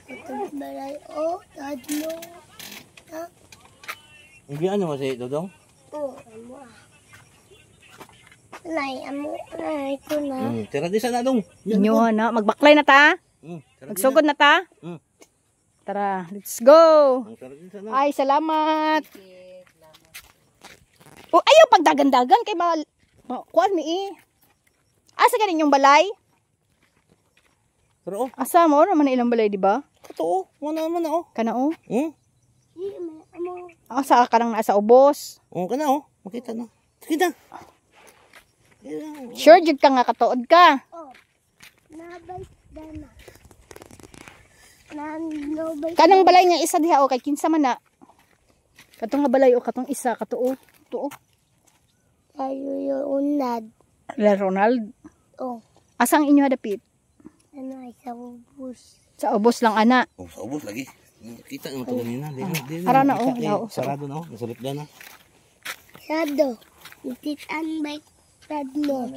Itong balay, oh, tadlo. Ha? Hindi ano mo si Dodong? Oh, amo ah. Ay, ko na. Tira di sana dong. Inyo na, magbaklay na ta. Magsugod na ta. Tara, let's go. Tira di sana. Ay, salamat. Oh, ayaw pagdagan-dagan kay kuan mi eh. Asa ganin yung balay? Pero Asa mo naman ilang balay, di ba? totoo, mana oh. Kana oh. Amo. Asa ka nang nasa ubos. Kana oh. Makita na. Kita. Sure jud ka nga katuod ka. Oh. Nabay dana. Nabay. Kanang balay nga isa diha o kay kinsa man na. Katong nga balay o katong isa katuo. Tuo. Tayo yung unad. La Ronald. Oh. Asang inyo hadapit? Ano ay sa ubus. Sa ubos lang ana. Oh, sa ubos lagi. Kita mo to ganina. Di Ara na oh. Sarado na oh. Nasulip na. Sado. Ititan bike tadlo.